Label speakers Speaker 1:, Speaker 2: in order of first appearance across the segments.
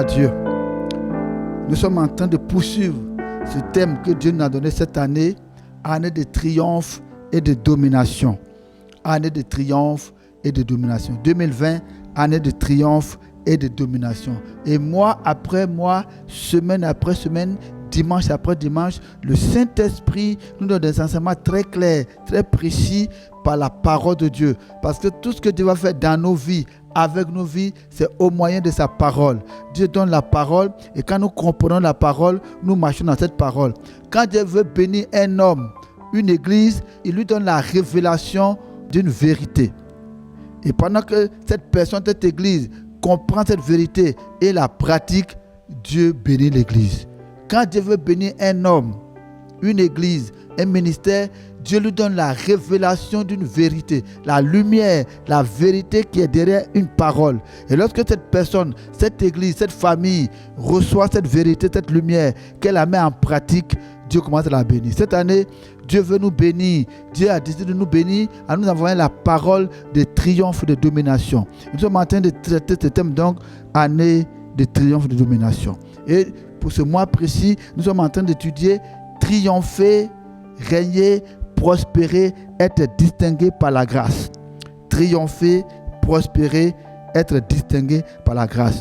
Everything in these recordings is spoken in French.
Speaker 1: à Dieu. Nous sommes en train de poursuivre ce thème que Dieu nous a donné cette année, année de triomphe et de domination. Année de triomphe et de domination. 2020, année de triomphe et de domination. Et mois après mois, semaine après semaine, dimanche après dimanche, le Saint-Esprit nous donne des enseignements très clairs, très précis par la parole de Dieu. Parce que tout ce que Dieu va faire dans nos vies, avec nos vies, c'est au moyen de sa parole. Dieu donne la parole et quand nous comprenons la parole, nous marchons dans cette parole. Quand Dieu veut bénir un homme, une église, il lui donne la révélation d'une vérité. Et pendant que cette personne, cette église comprend cette vérité et la pratique, Dieu bénit l'église. Quand Dieu veut bénir un homme, une église, un ministère, Dieu lui donne la révélation d'une vérité, la lumière, la vérité qui est derrière une parole. Et lorsque cette personne, cette église, cette famille reçoit cette vérité, cette lumière, qu'elle la met en pratique, Dieu commence à la bénir. Cette année, Dieu veut nous bénir. Dieu a décidé de nous bénir en nous envoyant la parole de triomphe, de domination. Nous sommes en train de traiter ce thème, donc, année de triomphe, de domination. Et pour ce mois précis, nous sommes en train d'étudier triompher, régner, prospérer, être distingué par la grâce. Triompher, prospérer, être distingué par la grâce.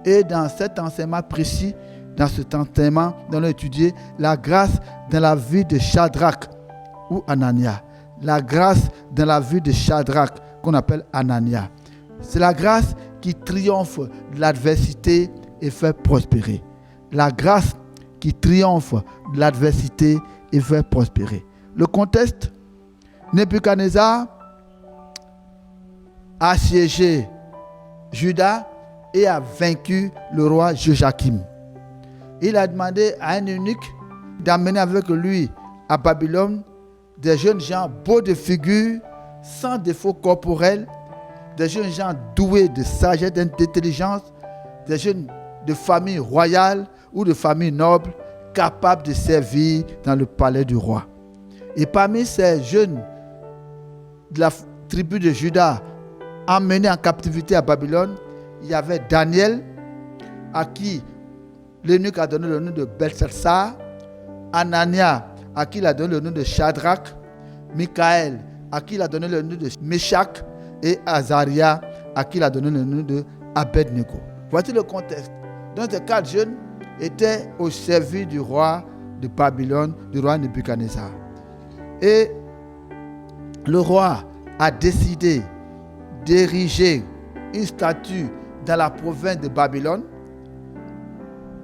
Speaker 1: Et dans cet enseignement précis, dans cet enseignement, nous allons étudier la grâce dans la vie de Shadrach ou Anania. La grâce dans la vie de Shadrach qu'on appelle Anania. C'est la grâce qui triomphe de l'adversité et fait prospérer. La grâce qui triomphe de l'adversité et fait prospérer. Le contexte, Nebuchadnezzar a assiégé Juda et a vaincu le roi Joachim. Il a demandé à un eunuque d'amener avec lui à Babylone des jeunes gens beaux de figure, sans défaut corporel, des jeunes gens doués de sagesse, d'intelligence, des jeunes de famille royale ou de famille noble, capables de servir dans le palais du roi. Et parmi ces jeunes de la tribu de Juda emmenés en captivité à Babylone, il y avait Daniel, à qui l'eunuque a donné le nom de Belteshazzar, Anania, à qui il a donné le nom de Shadrach, Michaël, à qui il a donné le nom de Meshach, et Azaria, à qui il a donné le nom de Abednego. Voici le contexte. Donc ces 4 jeunes étaient au service du roi de Babylone, du roi Nebuchadnezzar. Et le roi a décidé d'ériger une statue dans la province de Babylone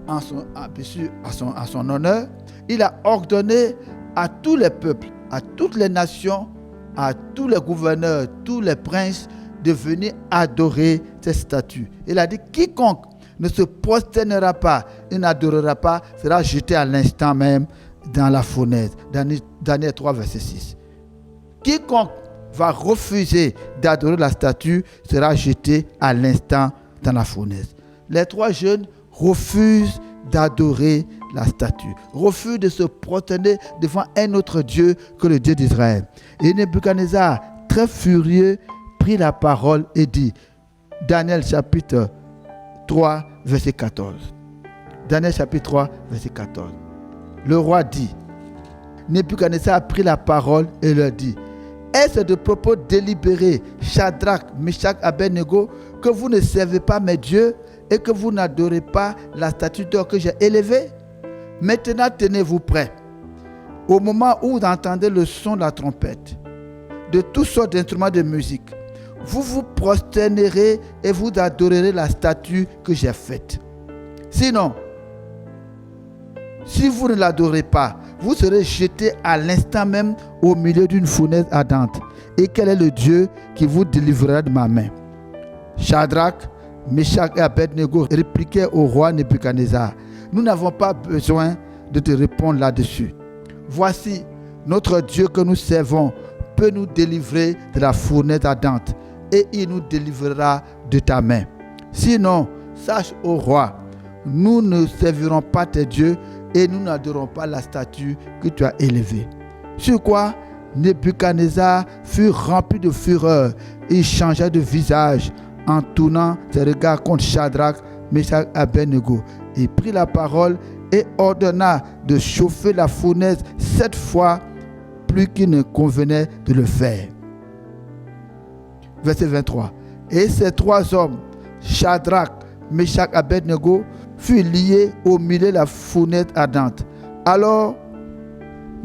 Speaker 1: à son honneur. Il a ordonné à tous les peuples, à toutes les nations, à tous les gouverneurs, tous les princes de venir adorer cette statue. Il a dit, quiconque ne se prosternera pas et n'adorera pas sera jeté à l'instant même dans la fournaise. Daniel 3, verset 6. Quiconque va refuser d'adorer la statue sera jeté à l'instant dans la fournaise. Les 3 jeunes refusent d'adorer la statue, refusent de se prosterner devant un autre Dieu que le Dieu d'Israël. Et Nebuchadnezzar, très furieux, prit la parole et dit, Daniel chapitre 3, verset 14. Daniel chapitre 3, verset 14. Le roi dit, Nebuchadnezzar a pris la parole et leur dit, est-ce de propos délibérés, Shadrach, Meshach, Abednego, que vous ne servez pas mes dieux et que vous n'adorez pas la statue d'or que j'ai élevée? Maintenant, tenez-vous prêts. Au moment où vous entendez le son de la trompette, de toutes sortes d'instruments de musique, vous vous prosternerez et vous adorerez la statue que j'ai faite. Sinon, si vous ne l'adorez pas, vous serez jeté à l'instant même au milieu d'une fournaise ardente. Et quel est le Dieu qui vous délivrera de ma main? Shadrach, Meshach et Abednego répliquaient au roi Nebuchadnezzar, nous n'avons pas besoin de te répondre là-dessus. Voici, notre Dieu que nous servons peut nous délivrer de la fournaise ardente et il nous délivrera de ta main. Sinon, sache au roi, nous ne servirons pas tes dieux et nous n'adorons pas la statue que tu as élevée. Sur quoi Nebuchadnezzar fut rempli de fureur et changea de visage en tournant ses regards contre Shadrach, Meshach et Abednego. Il prit la parole et ordonna de chauffer la fournaise 7 fois plus qu'il ne convenait de le faire. Verset 23. Et ces 3 hommes, Shadrach, Meshach et Abednego, furent liés au milieu de la fournaise ardente. Alors,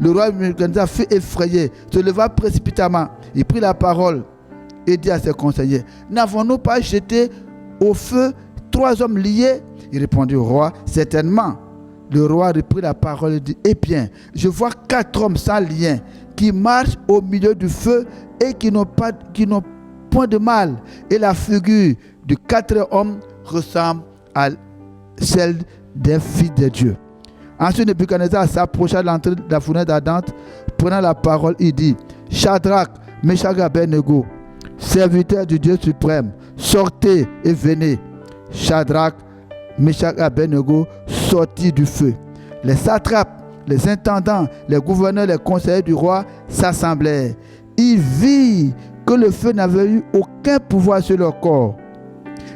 Speaker 1: le roi Nebuchadnezzar fut effrayé, se leva précipitamment. Il prit la parole et dit à ses conseillers, n'avons-nous pas jeté au feu 3 hommes liés? Il répondit au roi, certainement. Le roi reprit la parole et dit, eh bien, je vois 4 hommes sans lien qui marchent au milieu du feu et qui n'ont point de mal. Et la figure du 4 hommes ressemble à celle des fils de Dieu. Ensuite, Nebuchadnezzar s'approcha de l'entrée de la fournaise ardente, prenant la parole, il dit, Shadrach, Meshach et Abednego, serviteurs du Dieu suprême, sortez et venez. Shadrach, Meshach et Abednego sortirent du feu. Les satrapes, les intendants, les gouverneurs, les conseillers du roi s'assemblèrent. Ils virent que le feu n'avait eu aucun pouvoir sur leur corps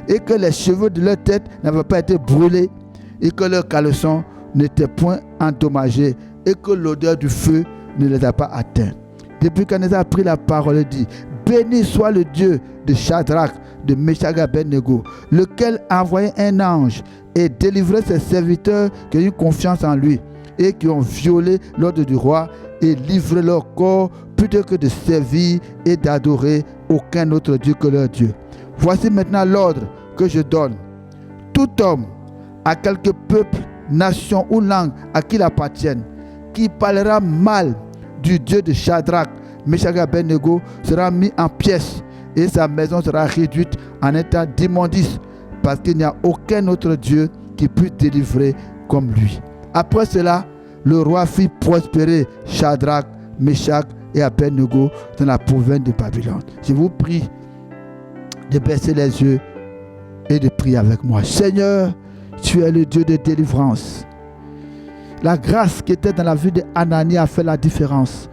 Speaker 1: et que les cheveux de leur tête n'avaient pas été brûlés et que leurs caleçons n'étaient point endommagés et que l'odeur du feu ne les a pas atteints. Nebuchadnezzar a pris la parole et dit, béni soit le Dieu de Shadrach, de Meshach et Abednego, lequel a envoyé un ange et délivré ses serviteurs qui ont eu confiance en lui et qui ont violé l'ordre du roi et livré leur corps plutôt que de servir et d'adorer aucun autre Dieu que leur Dieu. Voici maintenant l'ordre que je donne. Tout homme, à quelque peuple, nation ou langue à qui il appartienne, qui parlera mal du Dieu de Shadrach, Meshach et Abednego sera mis en pièces et sa maison sera réduite en état d'immondice parce qu'il n'y a aucun autre Dieu qui puisse délivrer comme lui. Après cela, le roi fit prospérer Shadrach, Meshach et Abednego dans la province de Babylone. Je vous prie de baisser les yeux et de prier avec moi. Seigneur, tu es le Dieu de délivrance. La grâce qui était dans la vie d'Anani a fait la différence.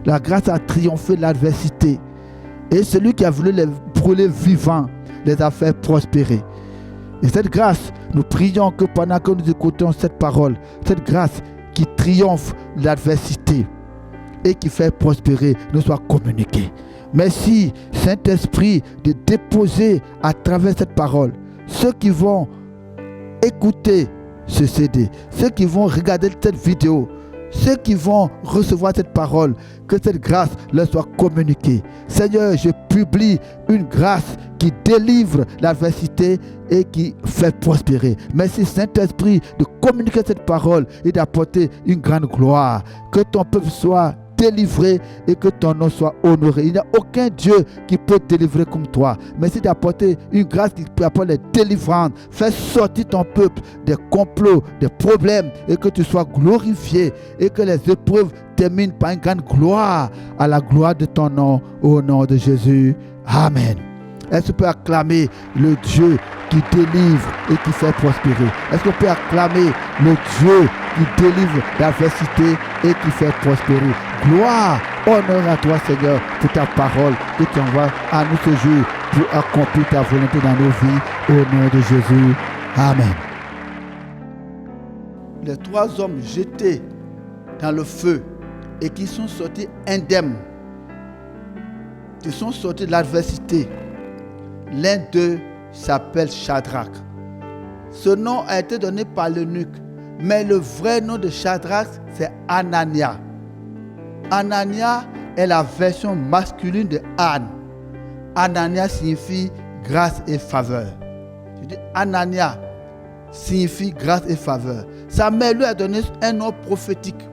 Speaker 1: La grâce a triomphé de l'adversité. Et celui qui a voulu les brûler vivants les a fait prospérer. Et cette grâce, nous prions que pendant que nous écoutons cette parole, cette grâce qui triomphe de l'adversité et qui fait prospérer, nous soit communiquée. Merci, Saint-Esprit, de déposer à travers cette parole ceux qui vont écouter ce CD, ceux qui vont regarder cette vidéo, ceux qui vont recevoir cette parole, que cette grâce leur soit communiquée. Seigneur, je publie une grâce qui délivre l'adversité et qui fait prospérer. Merci Saint-Esprit de communiquer cette parole et d'apporter une grande gloire. Que ton peuple soit délivré et que ton nom soit honoré. Il n'y a aucun Dieu qui peut délivrer comme toi. Merci d'apporter une grâce qui peut apporter les délivrances. Fais sortir ton peuple des complots, des problèmes et que tu sois glorifié et que les épreuves terminent par une grande gloire à la gloire de ton nom, au nom de Jésus. Amen. Est-ce qu'on peut acclamer le Dieu qui délivre et qui fait prospérer? Est-ce qu'on peut acclamer le Dieu qui délivre l'adversité et qui fait prospérer? Gloire, honneur à toi Seigneur pour ta parole que tu envoies à nous ce jour pour accomplir ta volonté dans nos vies au nom de Jésus. Amen. Les 3 hommes jetés dans le feu et qui sont sortis indemnes, qui sont sortis de l'adversité. L'un d'eux s'appelle Shadrach. Ce nom a été donné par l'eunuque, mais le vrai nom de Shadrach, c'est Anania. Anania est la version masculine de Anne. Anania signifie grâce et faveur. Je dis Anania signifie grâce et faveur. Sa mère lui a donné un nom prophétique,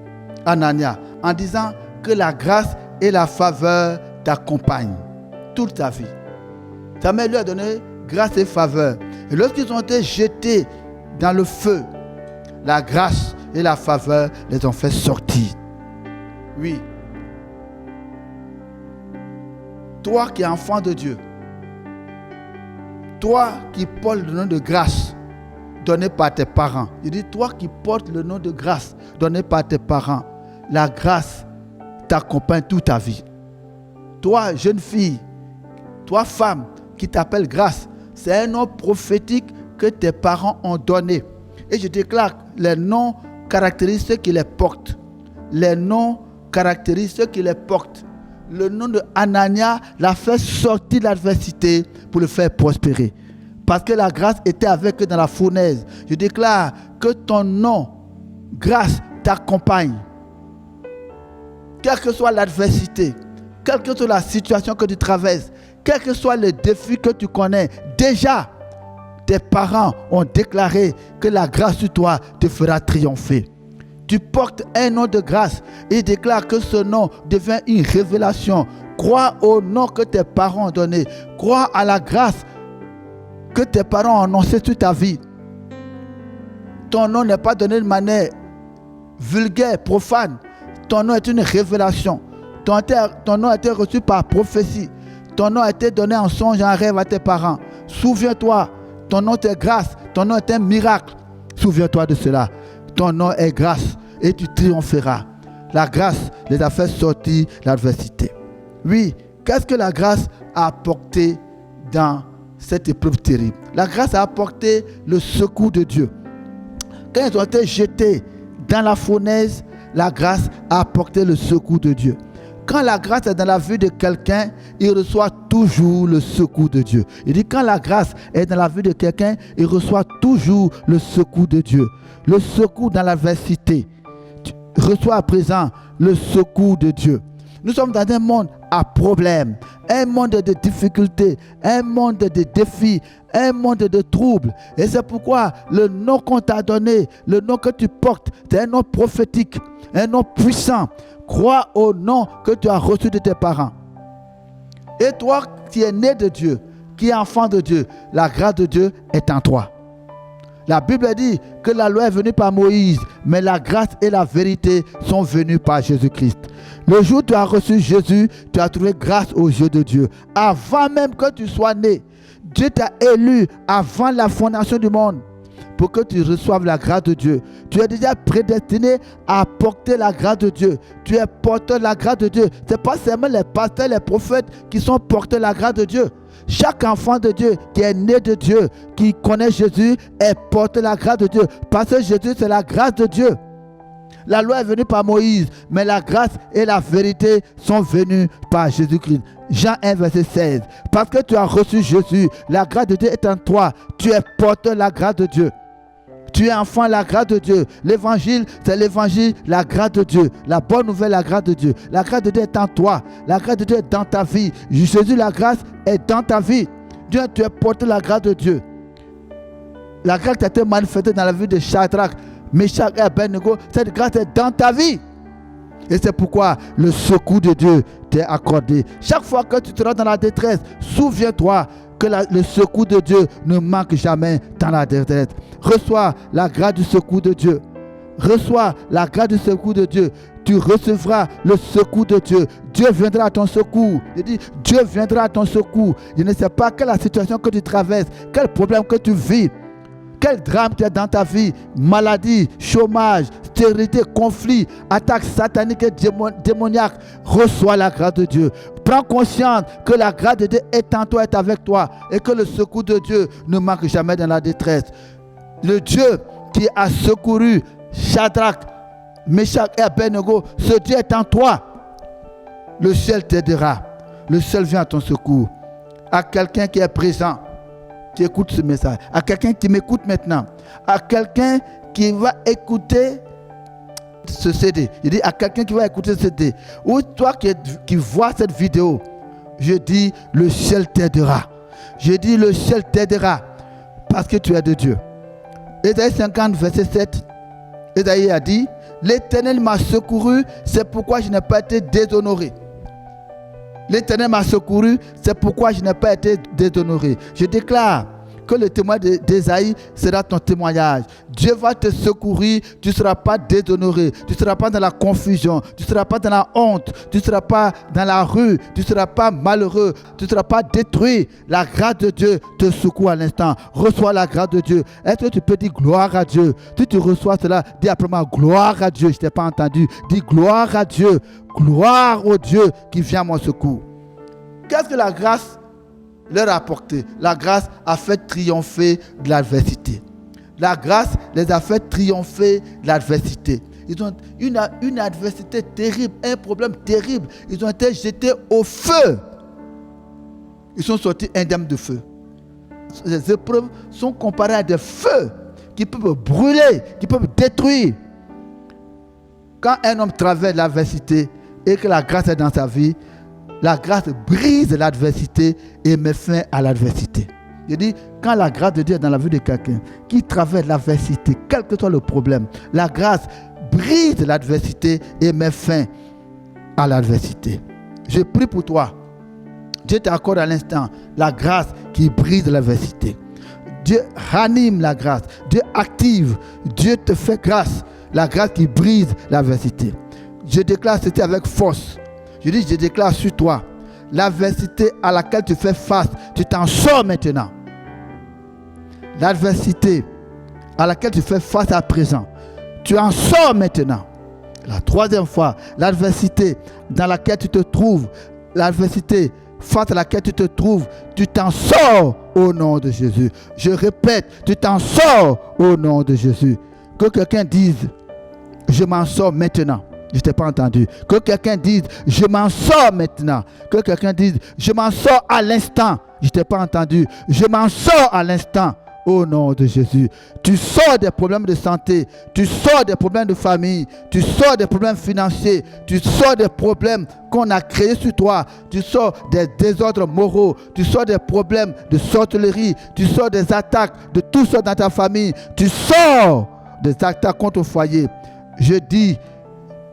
Speaker 1: Anania, en disant que la grâce et la faveur t'accompagnent toute ta vie. Sa mère lui a donné grâce et faveur. Et lorsqu'ils ont été jetés dans le feu, la grâce et la faveur les ont fait sortir. Oui. Toi qui es enfant de Dieu, toi qui portes le nom de grâce donné par tes parents. Je dis toi qui portes le nom de grâce donné par tes parents. La grâce t'accompagne toute ta vie. Toi, jeune fille, toi, femme, qui t'appelle grâce, c'est un nom prophétique que tes parents ont donné. Et je déclare les noms caractérisent ceux qui les portent. Les noms caractérisent ceux qui les portent. Le nom de Anania l'a fait sortir de l'adversité pour le faire prospérer. Parce que la grâce était avec eux dans la fournaise. Je déclare que ton nom, grâce, t'accompagne. Quelle que soit l'adversité, quelle que soit la situation que tu traverses, quels que soient les défis que tu connais, déjà, tes parents ont déclaré que la grâce sur toi te fera triompher. Tu portes un nom de grâce et déclare que ce nom devient une révélation. Crois au nom que tes parents ont donné. Crois à la grâce que tes parents ont annoncée sur ta vie. Ton nom n'est pas donné de manière vulgaire, profane. Ton nom est une révélation. Ton nom a été reçu par prophétie. Ton nom a été donné en songe, en rêve à tes parents. Souviens-toi, ton nom est grâce. Ton nom est un miracle. Souviens-toi de cela. Ton nom est grâce et tu triompheras. La grâce les a fait sortir de l'adversité. Oui, qu'est-ce que la grâce a apporté dans cette épreuve terrible? La grâce a apporté le secours de Dieu. Quand ils ont été jetés dans la fournaise, la grâce a apporté le secours de Dieu. Quand la grâce est dans la vie de quelqu'un, il reçoit toujours le secours de Dieu. Il dit quand la grâce est dans la vie de quelqu'un, il reçoit toujours le secours de Dieu. Le secours dans l'adversité. Tu reçois à présent le secours de Dieu. Nous sommes dans un monde à problème, un monde de difficultés, un monde de défis, un monde de troubles. Et c'est pourquoi le nom qu'on t'a donné, le nom que tu portes, c'est un nom prophétique, un nom puissant. Crois au nom que tu as reçu de tes parents. Et toi qui es né de Dieu, qui est enfant de Dieu, la grâce de Dieu est en toi. La Bible dit que la loi est venue par Moïse, mais la grâce et la vérité sont venues par Jésus-Christ. Le jour où tu as reçu Jésus, tu as trouvé grâce aux yeux de Dieu. Avant même que tu sois né, Dieu t'a élu avant la fondation du monde pour que tu reçoives la grâce de Dieu. Tu es déjà prédestiné à porter la grâce de Dieu. Tu es porteur de la grâce de Dieu. Ce n'est pas seulement les pasteurs, les prophètes qui sont porteurs de la grâce de Dieu. Chaque enfant de Dieu qui est né de Dieu, qui connaît Jésus, est porteur de la grâce de Dieu. Parce que Jésus, c'est la grâce de Dieu. La loi est venue par Moïse, mais la grâce et la vérité sont venues par Jésus-Christ. Jean 1, verset 16. Parce que tu as reçu Jésus, la grâce de Dieu est en toi. Tu es porteur de la grâce de Dieu. Tu es enfant de la grâce de Dieu. L'évangile, c'est l'évangile, la grâce de Dieu. La bonne nouvelle, la grâce de Dieu. La grâce de Dieu est en toi. La grâce de Dieu est dans ta vie. Jésus, la grâce est dans ta vie. Dieu, tu es porteur de la grâce de Dieu. La grâce qui a été manifestée dans la vie de Shadrach, Meshach et Abednego, cette grâce est dans ta vie. Et c'est pourquoi le secours de Dieu t'est accordé. Chaque fois que tu seras dans la détresse, souviens-toi que le secours de Dieu ne manque jamais dans la détresse. Reçois la grâce du secours de Dieu. Reçois la grâce du secours de Dieu. Tu recevras le secours de Dieu. Dieu viendra à ton secours. Je dis, Dieu viendra à ton secours. Je ne sais pas quelle est la situation que tu traverses, quel problème que tu vis. Quel drame tu as dans ta vie, maladie, chômage, stérilité, conflit, attaque satanique et démoniaque, reçois la grâce de Dieu. Prends conscience que la grâce de Dieu est en toi, est avec toi et que le secours de Dieu ne manque jamais dans la détresse. Le Dieu qui a secouru Shadrach, Meshach et Abednego, ce Dieu est en toi. Le ciel t'aidera. Le ciel vient à ton secours. À quelqu'un qui est présent, qui écoute ce message, à quelqu'un qui m'écoute maintenant, à quelqu'un qui va écouter ce CD. Je dis à quelqu'un qui va écouter ce CD, ou toi qui vois cette vidéo, je dis le ciel t'aidera. Je dis le ciel t'aidera parce que tu es de Dieu. Ésaïe 50, verset 7, Ésaïe a dit, l'Éternel m'a secouru, c'est pourquoi je n'ai pas été déshonoré. L'Éternel m'a secouru, c'est pourquoi je n'ai pas été déshonoré. Je déclare que le témoignage d'Ésaïe sera ton témoignage. Dieu va te secourir, tu ne seras pas déshonoré, tu ne seras pas dans la confusion, tu ne seras pas dans la honte, tu ne seras pas dans la rue, tu ne seras pas malheureux, tu ne seras pas détruit. La grâce de Dieu te secoue à l'instant. Reçois la grâce de Dieu. Est-ce que tu peux dire gloire à Dieu? Si tu reçois cela, dis après moi gloire à Dieu. Je ne t'ai pas entendu. Dis gloire à Dieu. Gloire au Dieu qui vient à mon secours. Qu'est-ce que la grâce leur a apporté. La grâce a fait triompher de l'adversité. La grâce les a fait triompher de l'adversité. Ils ont une adversité terrible, un problème terrible. Ils ont été jetés au feu. Ils sont sortis indemnes de feu. Les épreuves sont comparées à des feux qui peuvent brûler, qui peuvent détruire. Quand un homme traverse l'adversité et que la grâce est dans sa vie, la grâce brise l'adversité et met fin à l'adversité. Je dis, quand la grâce de Dieu est dans la vie de quelqu'un qui traverse l'adversité, quel que soit le problème, la grâce brise l'adversité et met fin à l'adversité. Je prie pour toi. Dieu t'accorde à l'instant la grâce qui brise l'adversité. Dieu ranime la grâce. Dieu active. Dieu te fait grâce. La grâce qui brise l'adversité. Je déclare ceci avec force. Je déclare sur toi. L'adversité à laquelle tu fais face, tu t'en sors maintenant. L'adversité à laquelle tu fais face à présent, tu en sors maintenant. La troisième fois, l'adversité dans laquelle tu te trouves, l'adversité face à laquelle tu te trouves, tu t'en sors au nom de Jésus. Je répète, tu t'en sors au nom de Jésus. Que quelqu'un dise, je m'en sors maintenant. Je ne t'ai pas entendu. Que quelqu'un dise, je m'en sors maintenant. Que quelqu'un dise, je m'en sors à l'instant. Je ne t'ai pas entendu. Je m'en sors à l'instant. Au nom de Jésus. Tu sors des problèmes de santé. Tu sors des problèmes de famille. Tu sors des problèmes financiers. Tu sors des problèmes qu'on a créés sur toi. Tu sors des désordres moraux. Tu sors des problèmes de sorcellerie. Tu sors des attaques de tout ça dans ta famille. Tu sors des attaques contre ton foyer. Je dis,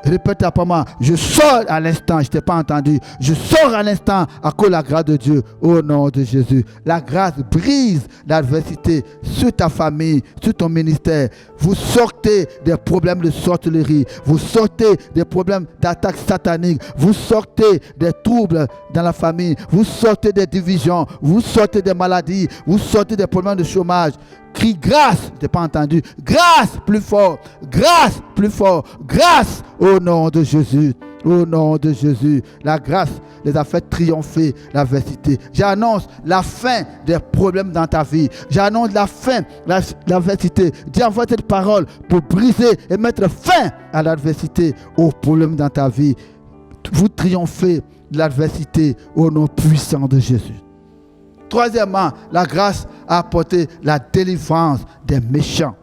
Speaker 1: répète après moi, je sors à l'instant, je ne t'ai pas entendu. Je sors à l'instant à cause de la grâce de Dieu, au nom de Jésus. La grâce brise l'adversité sur ta famille, sur ton ministère. Vous sortez des problèmes de sorcellerie, vous sortez des problèmes d'attaque satanique, vous sortez des troubles dans la famille, vous sortez des divisions, vous sortez des maladies, vous sortez des problèmes de chômage. Crie grâce, je t'ai pas entendu. Grâce plus fort, grâce plus fort, grâce au nom de Jésus. Au nom de Jésus, la grâce les a fait triompher l'adversité. J'annonce la fin des problèmes dans ta vie. J'annonce la fin de l'adversité. Dieu envoie cette parole pour briser et mettre fin à l'adversité, aux problèmes dans ta vie. Vous triomphez de l'adversité au nom puissant de Jésus. Troisièmement, la grâce a apporté la délivrance des méchants.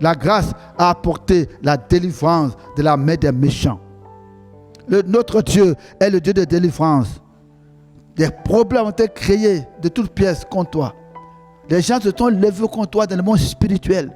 Speaker 1: La grâce a apporté la délivrance de la main des méchants. Notre Dieu est le Dieu de délivrance. Des problèmes ont été créés de toutes pièces contre toi. Les gens se sont levés contre toi dans le monde spirituel.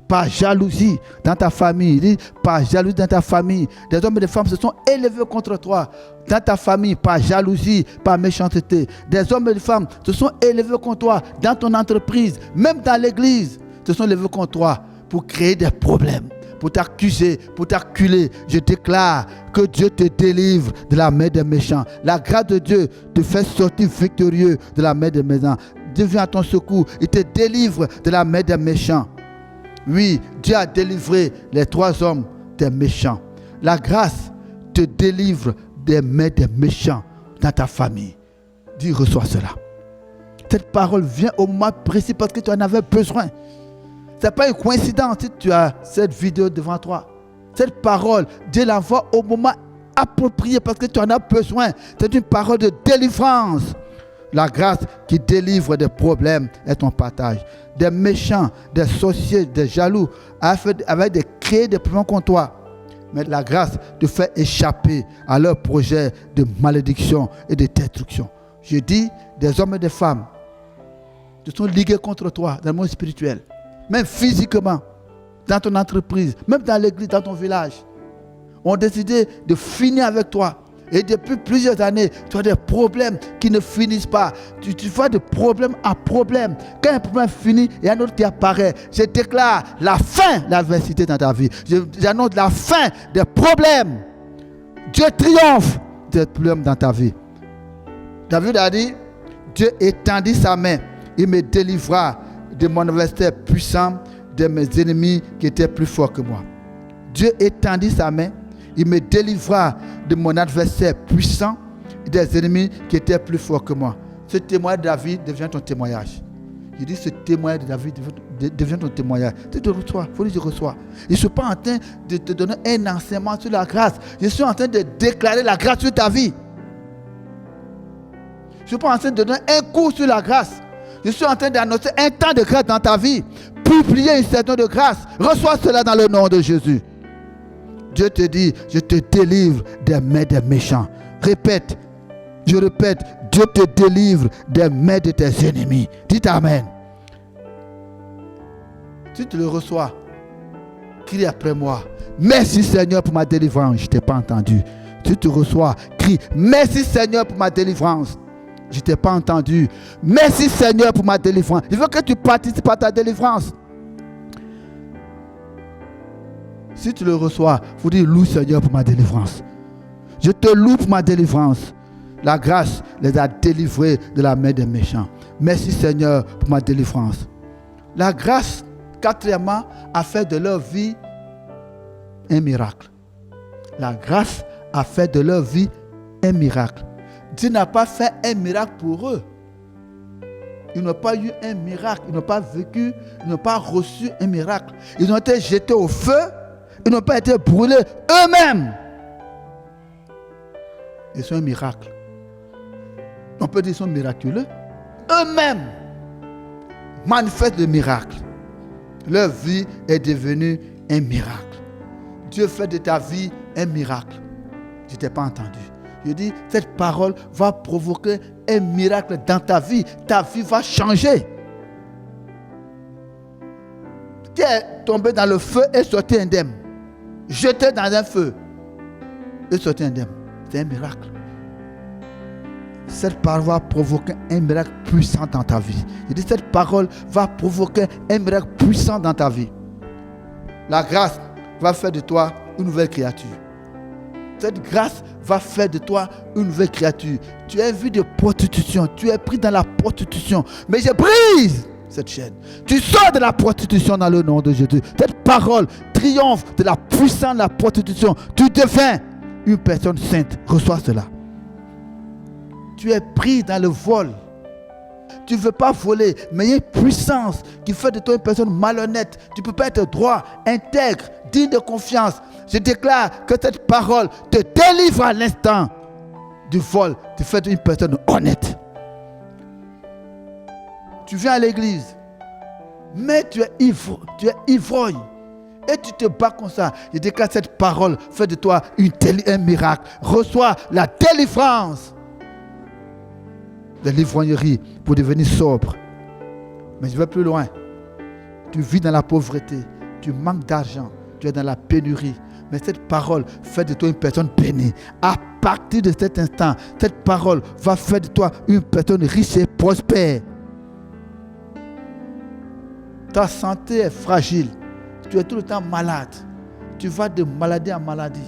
Speaker 1: Par jalousie dans ta famille. Par jalousie dans ta famille. Des hommes et des femmes se sont élevés contre toi. Dans ta famille, par jalousie, par méchanceté. Des hommes et des femmes se sont élevés contre toi. Dans ton entreprise, même dans l'église, se sont élevés contre toi pour créer des problèmes, pour t'accuser, pour t'acculer. Je déclare que Dieu te délivre de la main des méchants. La grâce de Dieu te fait sortir victorieux de la main des méchants. Dieu vient à ton secours. Il te délivre de la main des méchants. Oui, Dieu a délivré les trois hommes des méchants. La grâce te délivre des mains des méchants dans ta famille. Dis, reçois cela. Cette parole vient au moment précis parce que tu en avais besoin. Ce n'est pas une coïncidence si tu as cette vidéo devant toi. Cette parole, Dieu l'envoie au moment approprié parce que tu en as besoin. C'est une parole de délivrance. La grâce qui délivre des problèmes est ton partage. Des méchants, des sorciers, des jaloux avaient créé des problèmes contre toi. Mais la grâce te fait échapper à leur projet de malédiction et de destruction. Je dis, des hommes et des femmes se sont ligués contre toi dans le monde spirituel. Même physiquement, dans ton entreprise, même dans l'église, dans ton village. Ont décidé de finir avec toi. Et depuis plusieurs années, tu as des problèmes qui ne finissent pas. Tu vas de problème à problème. Quand un problème finit, il y a un autre qui apparaît. Je déclare la fin de l'adversité dans ta vie. J'annonce la fin des problèmes. Dieu triomphe des problèmes dans ta vie. David a dit, Dieu étendit sa main. Il me délivra de mon adversaire puissant, de mes ennemis qui étaient plus forts que moi. Dieu étendit sa main. Il me délivra de mon adversaire puissant et des ennemis qui étaient plus forts que moi. Ce témoignage de David devient ton témoignage. Je dis ce témoignage de David devient ton témoignage. Tu te reçois, il faut dire je reçois. Je ne suis pas en train de te donner un enseignement sur la grâce. Je suis en train de déclarer la grâce sur ta vie. Je ne suis pas en train de donner un cours sur la grâce. Je suis en train d'annoncer un temps de grâce dans ta vie. Publier une saison de grâce. Reçois cela dans le nom de Jésus. Dieu te dit, je te délivre des mains des méchants. Répète, je répète, Dieu te délivre des mains de tes ennemis. Dites Amen. Si tu le reçois, crie après moi. Merci Seigneur pour ma délivrance. Je ne t'ai pas entendu. Si tu reçois, crie. Merci Seigneur pour ma délivrance. Je ne t'ai pas entendu. Merci Seigneur pour ma délivrance. Je veux que tu participes à ta délivrance. Si tu le reçois, il faut dire loue Seigneur pour ma délivrance. Je te loue pour ma délivrance. La grâce les a délivrés de la main des méchants. Merci Seigneur pour ma délivrance. La grâce, quatrièmement, a fait de leur vie un miracle. La grâce a fait de leur vie un miracle. Dieu n'a pas fait un miracle pour eux. Ils n'ont pas eu un miracle. Ils n'ont pas vécu, ils n'ont pas reçu un miracle. Ils ont été jetés au feu. Ils n'ont pas été brûlés eux-mêmes. Ils sont un miracle. On peut dire qu'ils sont miraculeux. Eux-mêmes manifestent le miracle. Leur vie est devenue un miracle. Dieu fait de ta vie un miracle. Je ne t'ai pas entendu. Je dis, cette parole va provoquer un miracle dans ta vie. Ta vie va changer. Tu es tombé dans le feu et sorti indemne. Jeté dans un feu et sorti indemne. C'est un miracle. Cette parole va provoquer un miracle puissant dans ta vie. Je dis, cette parole va provoquer un miracle puissant dans ta vie. La grâce va faire de toi une nouvelle créature. Cette grâce va faire de toi une nouvelle créature. Tu es vu de prostitution. Tu es pris dans la prostitution. Mais je brise cette chaîne. Tu sors de la prostitution dans le nom de Jésus. Cette parole triomphe de la puissance de la prostitution. Tu deviens une personne sainte. Reçois cela. Tu es pris dans le vol. Tu ne veux pas voler, mais il y a une puissance qui fait de toi une personne malhonnête. Tu ne peux pas être droit, intègre, digne de confiance. Je déclare que cette parole te délivre à l'instant du vol. Tu fais une personne honnête. Tu viens à l'église, mais tu es ivrogne. Et tu te bats comme ça. Je déclare cette parole fait de toi un miracle. Reçois la délivrance de l'ivrognerie pour devenir sobre. Mais je vais plus loin. Tu vis dans la pauvreté. Tu manques d'argent. Tu es dans la pénurie. Mais cette parole fait de toi une personne bénie. À partir de cet instant, cette parole va faire de toi une personne riche et prospère. Ta santé est fragile. Tu es tout le temps malade. Tu vas de maladie en maladie.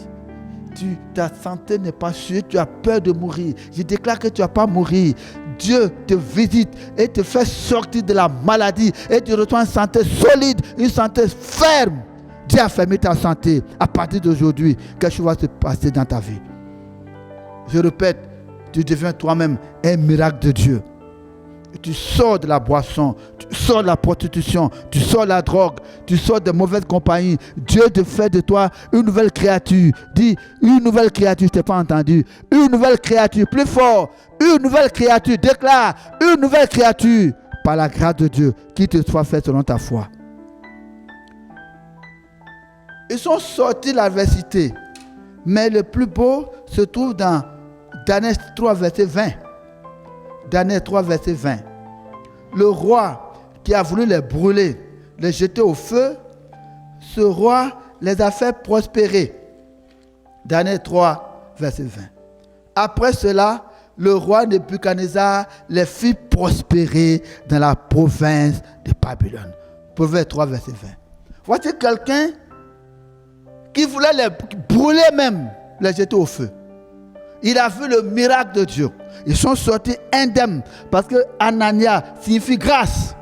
Speaker 1: Ta santé n'est pas sûre. Tu as peur de mourir. Je déclare que tu ne vas pas mourir. Dieu te visite et te fait sortir de la maladie. Et tu reçois une santé solide, une santé ferme. Dieu a fermé ta santé. À partir d'aujourd'hui, quelque chose va se passer dans ta vie. Je répète, tu deviens toi-même un miracle de Dieu. Et tu sors de la boisson, tu sors de la prostitution, tu sors de la drogue, tu sors de mauvaises compagnies. Dieu te fait de toi une nouvelle créature. Dis, une nouvelle créature, je t'ai pas entendu. Une nouvelle créature, plus fort. Une nouvelle créature, déclare, une nouvelle créature. Par la grâce de Dieu, qui te soit fait selon ta foi. Ils sont sortis de l'adversité. Mais le plus beau se trouve dans Daniel 3, verset 20. Daniel 3, verset 20. Le roi qui a voulu les brûler, les jeter au feu, ce roi les a fait prospérer. Daniel 3, verset 20. Après cela, le roi Nebuchadnezzar les fit prospérer dans la province de Babylone. Proverbe 3, verset 20. Voici quelqu'un qui voulait les brûler même, les jeter au feu. Il a vu le miracle de Dieu. Ils sont sortis indemnes parce que Anania signifie grâce.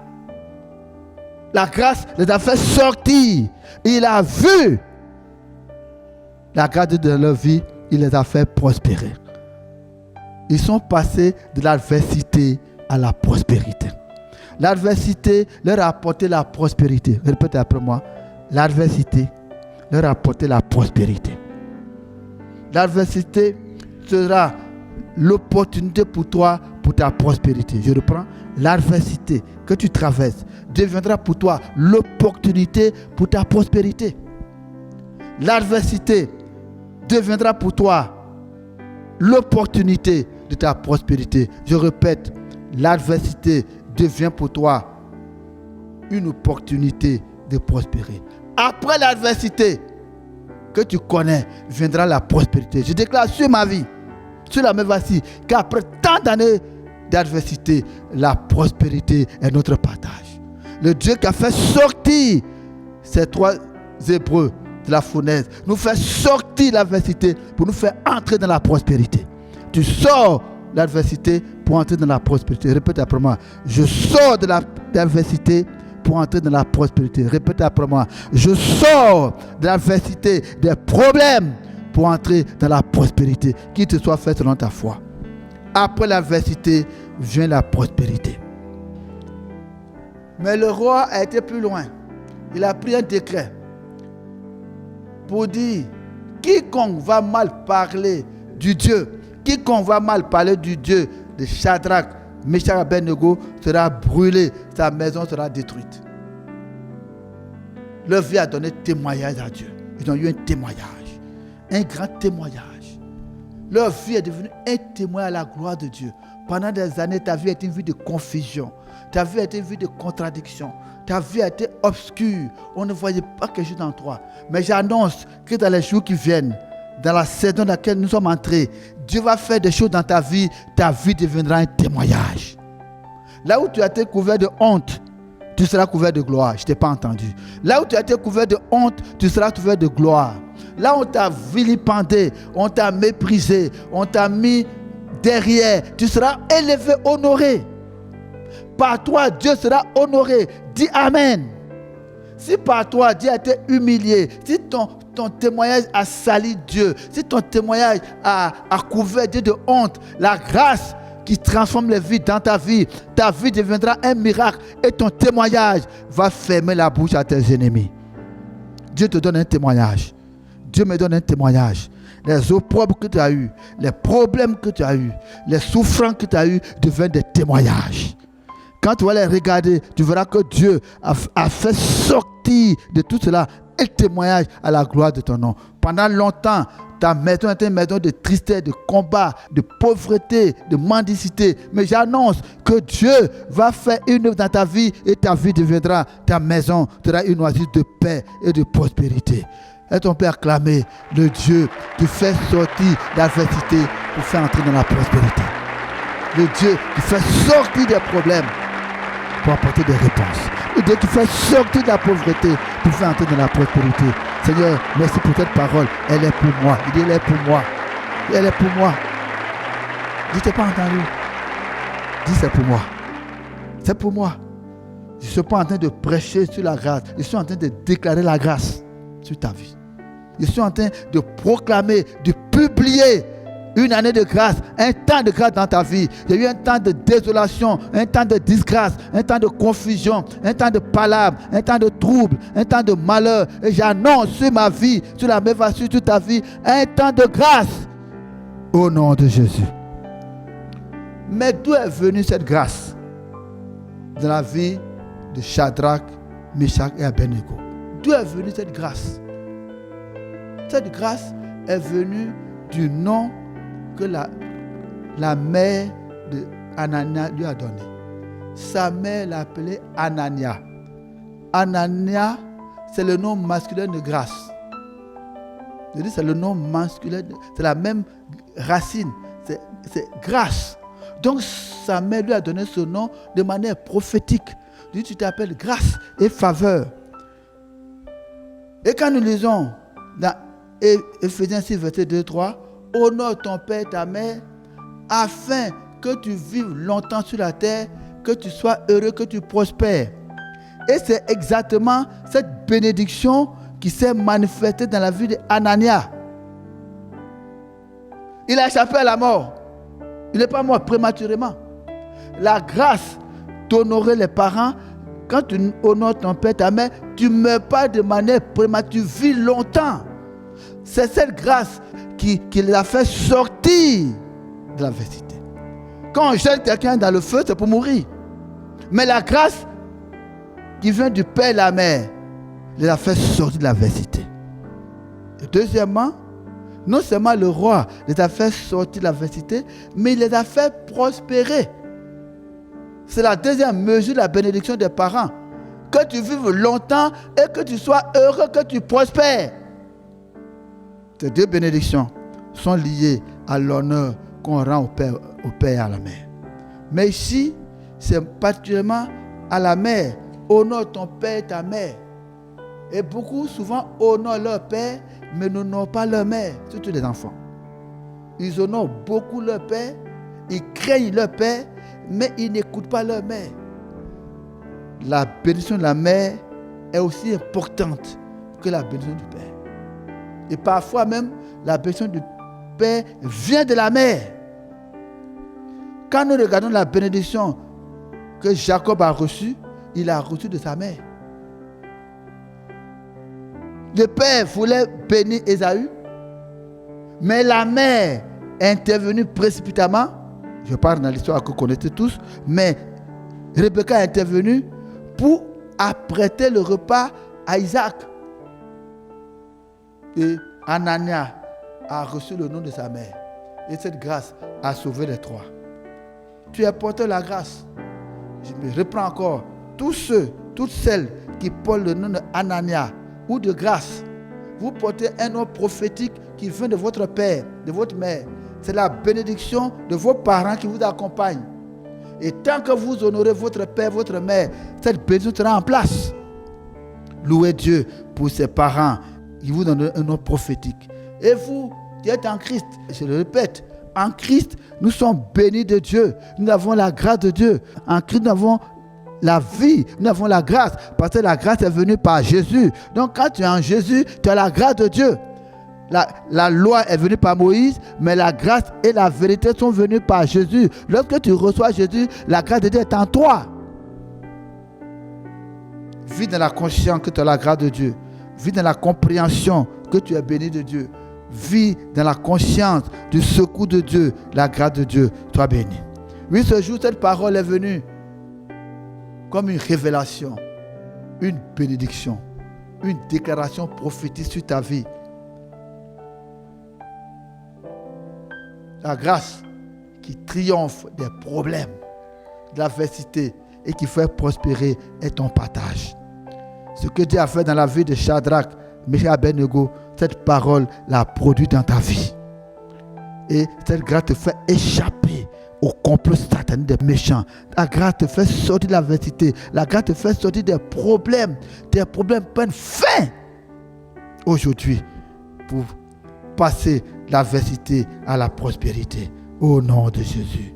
Speaker 1: La grâce les a fait sortir. Il a vu la grâce de leur vie. Il les a fait prospérer. Ils sont passés de l'adversité à la prospérité. L'adversité leur a apporté la prospérité. Répétez après moi. L'adversité leur a apporté la prospérité. L'adversité sera l'opportunité pour toi, pour ta prospérité. Je reprends. L'adversité que tu traverses deviendra pour toi l'opportunité pour ta prospérité. L'adversité deviendra pour toi l'opportunité de ta prospérité. Je répète, l'adversité devient pour toi une opportunité de prospérer. Après l'adversité que tu connais, viendra la prospérité. Je déclare sur ma vie, sur la même voici, qu'après tant d'années d'adversité, la prospérité est notre partage. Le Dieu qui a fait sortir ces 3 Hébreux de la fournaise, nous fait sortir l'adversité pour nous faire entrer dans la prospérité. Tu sors l'adversité pour entrer dans la prospérité. Répète après moi. Je sors de l'adversité pour entrer dans la prospérité. Répète après moi. Je sors de l'adversité, des problèmes pour entrer dans la prospérité. Qu'il te soit fait selon ta foi. Après l'adversité vient la prospérité. Mais le roi a été plus loin. Il a pris un décret pour dire quiconque va mal parler du Dieu, quiconque va mal parler du Dieu de Shadrach, Meshach et Abednego sera brûlé, sa maison sera détruite. Leur vie a donné témoignage à Dieu. Ils ont eu un témoignage, un grand témoignage. Leur vie est devenue un témoin à la gloire de Dieu. Pendant des années, ta vie a été une vie de confusion. Ta vie a été une vie de contradiction. Ta vie a été obscure. On ne voyait pas quelque chose en toi. Mais j'annonce que dans les jours qui viennent, dans la saison dans laquelle nous sommes entrés, Dieu va faire des choses dans ta vie deviendra un témoignage. Là où tu as été couvert de honte, tu seras couvert de gloire. Je ne t'ai pas entendu. Là où tu as été couvert de honte, tu seras couvert de gloire. Là où on t'a vilipendé, on t'a méprisé, on t'a mis derrière, tu seras élevé, honoré. Par toi, Dieu sera honoré. Dis Amen. Si par toi, Dieu a été humilié, si ton témoignage a sali Dieu, si ton témoignage a couvert Dieu de honte, la grâce qui transforme les vies dans ta vie deviendra un miracle et ton témoignage va fermer la bouche à tes ennemis. Dieu te donne un témoignage. Dieu me donne un témoignage. Les opprobes que tu as eus, les problèmes que tu as eus, les souffrances que tu as eus deviennent des témoignages. Quand tu vas les regarder, tu verras que Dieu a fait sortir de tout cela un témoignage à la gloire de ton nom. Pendant longtemps, ta maison était une maison de tristesse, de combat, de pauvreté, de mendicité. Mais j'annonce que Dieu va faire une œuvre dans ta vie et ta vie deviendra, ta maison sera une oasis de paix et de prospérité. Est-ce qu'on peut acclamer le Dieu qui fait sortir l'adversité pour faire entrer dans la prospérité? Le Dieu qui fait sortir des problèmes pour apporter des réponses. Le Dieu qui fait sortir de la pauvreté pour faire entrer dans la prospérité. Seigneur, merci pour cette parole. Elle est pour moi. Il dit, elle est pour moi. Elle est pour moi. Je ne t'ai pas entendu. Dis, c'est pour moi. C'est pour moi. Je ne suis pas en train de prêcher sur la grâce. Je suis en train de déclarer la grâce sur ta vie. Je suis en train de proclamer, de publier une année de grâce, un temps de grâce dans ta vie. Il y a eu un temps de désolation, un temps de disgrâce, un temps de confusion, un temps de palabres, un temps de trouble, un temps de malheur. Et j'annonce sur ma vie, sur la même sur toute ta vie, un temps de grâce. Au nom de Jésus. Mais d'où est venue cette grâce? Dans la vie de Shadrach, Meshach et Abednego. D'où est venue cette grâce? Cette grâce est venue du nom que la mère de Anania lui a donné. Sa mère l'appelait Anania. Anania, c'est le nom masculin de grâce. Je dis c'est le nom masculin, c'est la même racine, c'est grâce. Donc sa mère lui a donné ce nom de manière prophétique. Elle dit, tu t'appelles grâce et faveur. Et quand nous lisons dans Éphésiens 6, verset 2-3, honore ton père et ta mère, afin que tu vives longtemps sur la terre, que tu sois heureux, que tu prospères. Et c'est exactement cette bénédiction qui s'est manifestée dans la vie d'Anania. Il a échappé à la mort. Il n'est pas mort prématurément. La grâce d'honorer les parents. Quand tu honores ton père, ta mère, tu ne meurs pas de manière prématurée, tu vis longtemps. C'est cette grâce qui les a fait sortir de l'adversité. Quand on jette quelqu'un dans le feu, c'est pour mourir. Mais la grâce qui vient du père et de la mère les a fait sortir de l'adversité. Et deuxièmement, non seulement le roi les a fait sortir de l'adversité, mais il les a fait prospérer. C'est la deuxième mesure de la bénédiction des parents. Que tu vives longtemps et que tu sois heureux, que tu prospères. Ces deux bénédictions sont liées à l'honneur qu'on rend au père et à la mère. Mais ici, c'est particulièrement à la mère. Honore ton père et ta mère. Et beaucoup, souvent, honorent leur père, mais n'honorent pas leur mère, surtout les enfants. Ils honorent beaucoup leur père, ils craignent leur père, mais ils n'écoutent pas leur mère. La bénédiction de la mère est aussi importante que la bénédiction du père. Et parfois même, la bénédiction du père vient de la mère. Quand nous regardons la bénédiction que Jacob a reçue, il a reçu de sa mère. Le père voulait bénir Ésaü, mais la mère est intervenue précipitamment. Je parle dans l'histoire que vous connaissez tous, mais Rebecca est intervenue pour apprêter le repas à Isaac. Et Anania a reçu le nom de sa mère. Et cette grâce a sauvé les trois. Tu es porteur de la grâce. Je me reprends encore. Tous ceux, toutes celles qui portent le nom d'Anania ou de grâce, vous portez un nom prophétique qui vient de votre père, de votre mère. C'est la bénédiction de vos parents qui vous accompagne. Et tant que vous honorez votre père, votre mère, cette bénédiction sera en place. Louez Dieu pour ses parents qui vous donnent un nom prophétique. Et vous qui êtes en Christ, je le répète, en Christ, nous sommes bénis de Dieu. Nous avons la grâce de Dieu. En Christ, nous avons la vie, nous avons la grâce. Parce que la grâce est venue par Jésus. Donc quand tu es en Jésus, tu as la grâce de Dieu. La loi est venue par Moïse, mais la grâce et la vérité sont venues par Jésus. Lorsque tu reçois Jésus, la grâce de Dieu est en toi. Vis dans la conscience que tu as la grâce de Dieu. Vis dans la compréhension que tu es béni de Dieu. Vis dans la conscience du secours de Dieu, la grâce de Dieu. Sois béni. Oui, ce jour, cette parole est venue comme une révélation, une bénédiction, une déclaration prophétique sur ta vie. La grâce qui triomphe des problèmes, de l'adversité et qui fait prospérer est ton partage. Ce que Dieu a fait dans la vie de Shadrach, Meshach et Abednego, cette parole l'a produit dans ta vie. Et cette grâce te fait échapper au complot satanique des méchants. La grâce te fait sortir de l'adversité. La grâce te fait sortir des problèmes. Des problèmes prennent fin aujourd'hui pour passer l'adversité à la prospérité. Au nom de Jésus.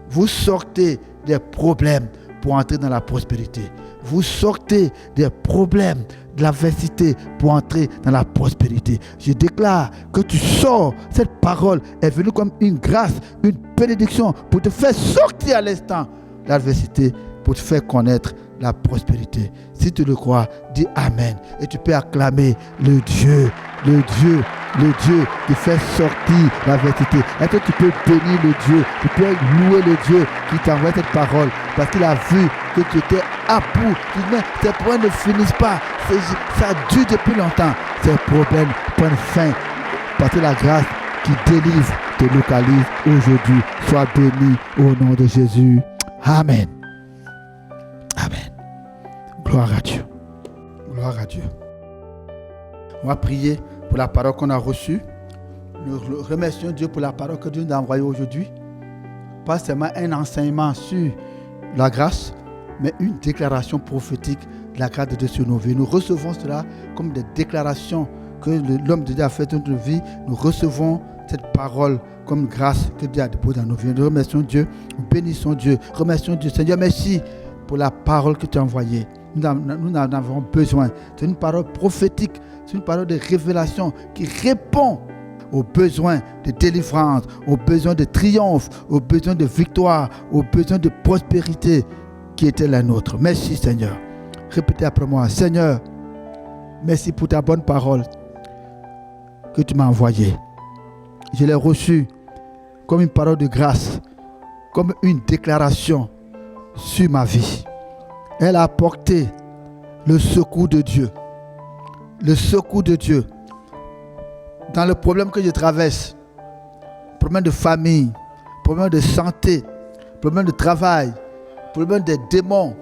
Speaker 1: Vous sortez des problèmes pour entrer dans la prospérité. Vous sortez des problèmes de l'adversité pour entrer dans la prospérité. Je déclare que tu sors. Cette parole est venue comme une grâce, une bénédiction pour te faire sortir à l'instant de l'adversité, pour te faire connaître la prospérité. Si tu le crois, dis Amen. Et tu peux acclamer le Dieu qui fait sortir l'adversité. Est-ce que tu peux bénir le Dieu, tu peux louer le Dieu qui t'envoie cette parole parce qu'il a vu que tu étais à bout. Mais ces problèmes ne finissent pas. Ça dure depuis longtemps. Ces problèmes prennent fin parce que la grâce qui délivre te localise aujourd'hui. Sois béni au nom de Jésus. Amen. Amen. Gloire à Dieu. Gloire à Dieu. On va prier pour la parole qu'on a reçue. Nous remercions Dieu pour la parole que Dieu nous a envoyée aujourd'hui. Pas seulement un enseignement sur la grâce, mais une déclaration prophétique de la grâce de Dieu sur nos vies. Nous recevons cela comme des déclarations que l'homme de Dieu a faites dans notre vie. Nous recevons cette parole comme grâce que Dieu a déposée dans nos vies. Nous remercions Dieu, nous bénissons Dieu, remercions Dieu. Seigneur, merci pour la parole que tu as envoyée. Nous en avons besoin. C'est une parole prophétique, c'est une parole de révélation qui répond aux besoins de délivrance, aux besoins de triomphe, aux besoins de victoire, aux besoins de prospérité qui étaient les nôtres. Merci Seigneur. Répétez après moi. Seigneur, merci pour ta bonne parole que tu m'as envoyée. Je l'ai reçue comme une parole de grâce, comme une déclaration sur ma vie. Elle a apporté le secours de Dieu. Le secours de Dieu dans le problème que je traverse. Problème de famille, problème de santé, problème de travail, problème des démons,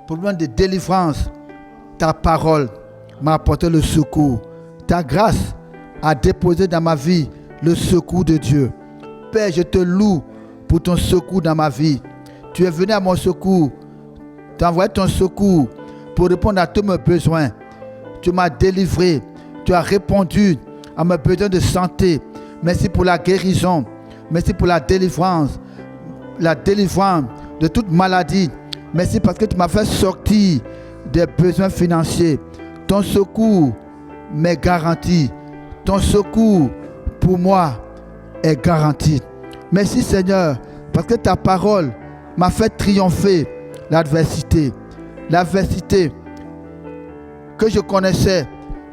Speaker 1: problème de délivrance. Ta parole m'a apporté le secours. Ta grâce a déposé dans ma vie le secours de Dieu. Père, je te loue pour ton secours dans ma vie. Tu es venu à mon secours. Tu as envoyé ton secours pour répondre à tous mes besoins. Tu m'as délivré. Tu as répondu à mes besoins de santé. Merci pour la guérison. Merci pour la délivrance de toute maladie. Merci parce que tu m'as fait sortir des besoins financiers. Ton secours m'est garanti. Ton secours pour moi est garanti. Merci Seigneur parce que ta parole m'a fait triompher l'adversité. L'adversité que je connaissais,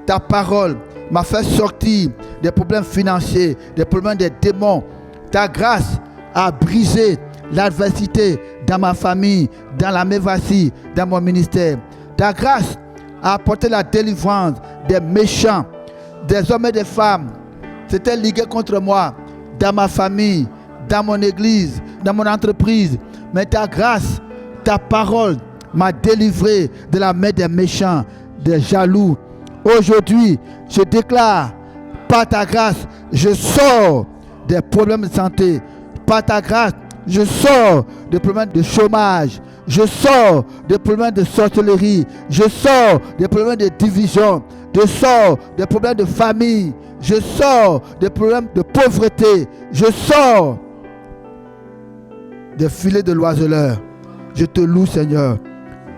Speaker 1: ta parole m'a fait sortir des problèmes financiers, des problèmes des démons. Ta grâce a brisé l'adversité dans ma famille, dans la mévasie, dans mon ministère. Ta grâce a apporté la délivrance des méchants, des hommes et des femmes. C'était ligué contre moi, dans ma famille, dans mon église, dans mon entreprise. Mais ta grâce, ta parole m'a délivré de la main des méchants, des jaloux. Aujourd'hui, je déclare, par ta grâce, je sors des problèmes de santé. Par ta grâce, je sors des problèmes de chômage. Je sors des problèmes de sorcellerie. Je sors des problèmes de division. Je sors des problèmes de famille. Je sors des problèmes de pauvreté. Je sors des filets de l'oiseleur. Je te loue, Seigneur.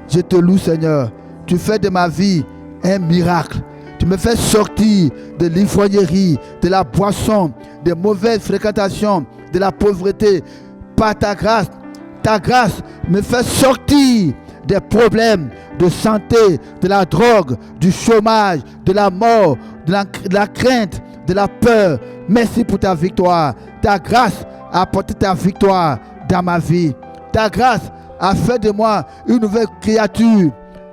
Speaker 1: Je te loue, Seigneur. Tu fais de ma vie un miracle. Tu me fais sortir de l'ivrognerie, de la boisson, des mauvaises fréquentations, de la pauvreté. Par ta grâce me fait sortir des problèmes de santé, de la drogue, du chômage, de la mort, de la crainte, de la peur. Merci pour ta victoire. Ta grâce a apporté ta victoire dans ma vie. Ta grâce a fait de moi une nouvelle créature.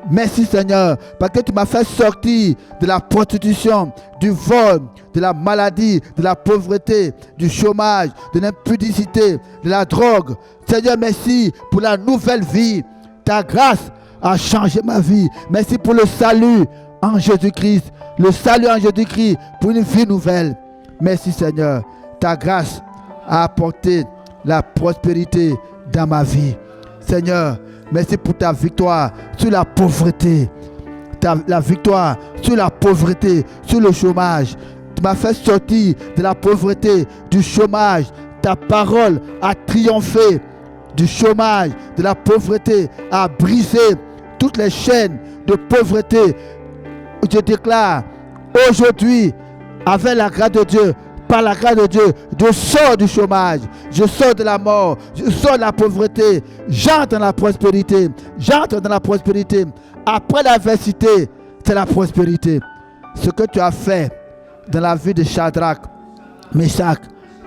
Speaker 1: Merci Seigneur, parce que tu m'as fait sortir de la prostitution, du vol, de la maladie, de la pauvreté, du chômage, de l'impudicité, de la drogue. Seigneur, merci pour la nouvelle vie. Ta grâce a changé ma vie. Merci pour le salut en Jésus-Christ. Le salut en Jésus-Christ pour une vie nouvelle. Merci Seigneur. Ta grâce a apporté la prospérité dans ma vie. Seigneur, merci pour ta victoire sur la pauvreté. La victoire sur la pauvreté, sur le chômage. Tu m'as fait sortir de la pauvreté, du chômage. Ta parole a triomphé du chômage, de la pauvreté, a brisé toutes les chaînes de pauvreté. Je déclare aujourd'hui, avec la grâce de Dieu, par la grâce de Dieu, je sors du chômage, je sors de la mort, je sors de la pauvreté, j'entre dans la prospérité, j'entre dans la prospérité. Après l'adversité, c'est la prospérité. Ce que tu as fait dans la vie de Shadrach, Meshach,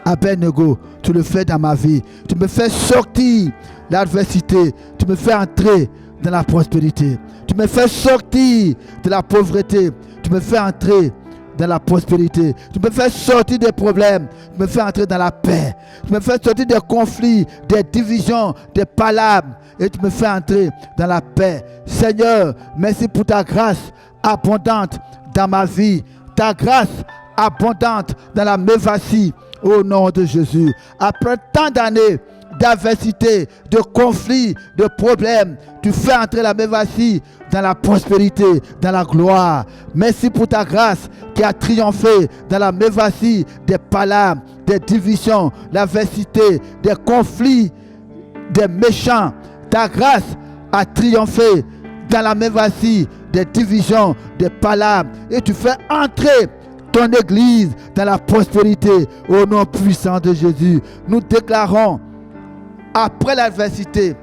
Speaker 1: Abednego, tu le fais dans ma vie. Tu me fais sortir l'adversité, tu me fais entrer dans la prospérité. Tu me fais sortir de la pauvreté, tu me fais entrer dans la prospérité. Tu me fais sortir des problèmes. Tu me fais entrer dans la paix. Tu me fais sortir des conflits, des divisions, des palabres. Et tu me fais entrer dans la paix. Seigneur, merci pour ta grâce abondante dans ma vie. Ta grâce abondante dans la mévasie. Au nom de Jésus. Après tant d'années d'adversité, de conflits, de problèmes, tu fais entrer la mévasie dans la prospérité, dans la gloire. Merci pour ta grâce qui a triomphé dans la mévasie des palabres, des divisions, l'adversité, des conflits, des méchants. Ta grâce a triomphé dans la mévasie des divisions, des palabres. Et tu fais entrer ton Église dans la prospérité. Au nom puissant de Jésus, nous déclarons, après l'adversité,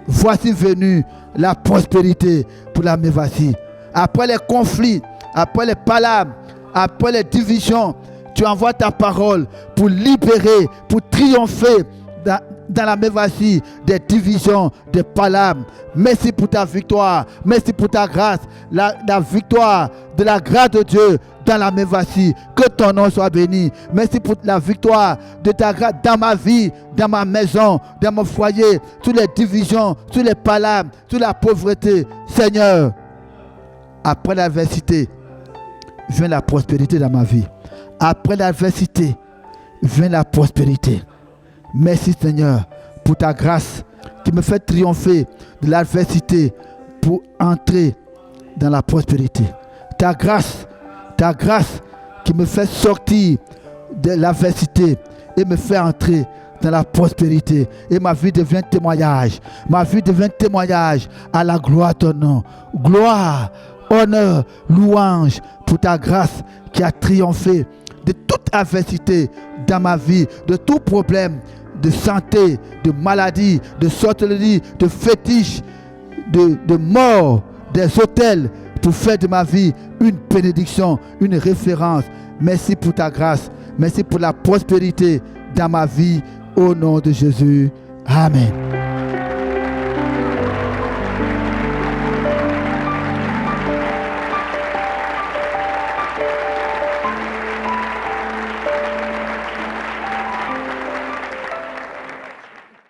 Speaker 1: voici venue la prospérité pour la Mévasie. Après les conflits, après les palabres, après les divisions, tu envoies ta parole pour libérer, pour triompher dans la Mévasie des divisions, des palabres. Merci pour ta victoire, merci pour ta grâce, la victoire de la grâce de Dieu dans la Mévasie. Que ton nom soit béni. Merci pour la victoire de ta grâce dans ma vie, dans ma maison, dans mon foyer, sur les divisions, sur les palabres, sur la pauvreté. Seigneur, après l'adversité, vient la prospérité dans ma vie. Après l'adversité, vient la prospérité. Merci Seigneur pour ta grâce qui me fait triompher de l'adversité pour entrer dans la prospérité. Ta grâce qui me fait sortir de l'adversité et me fait entrer dans la prospérité. Et ma vie devient témoignage. Ma vie devient témoignage à la gloire de ton nom. Gloire, honneur, louange pour ta grâce qui a triomphé de toute adversité dans ma vie, de tout problème de santé, de maladie, de sorcellerie, de fétiche, de mort, des hôtels, pour faire de ma vie une bénédiction, une référence. Merci pour ta grâce. Merci pour la prospérité dans ma vie. Au nom de Jésus. Amen.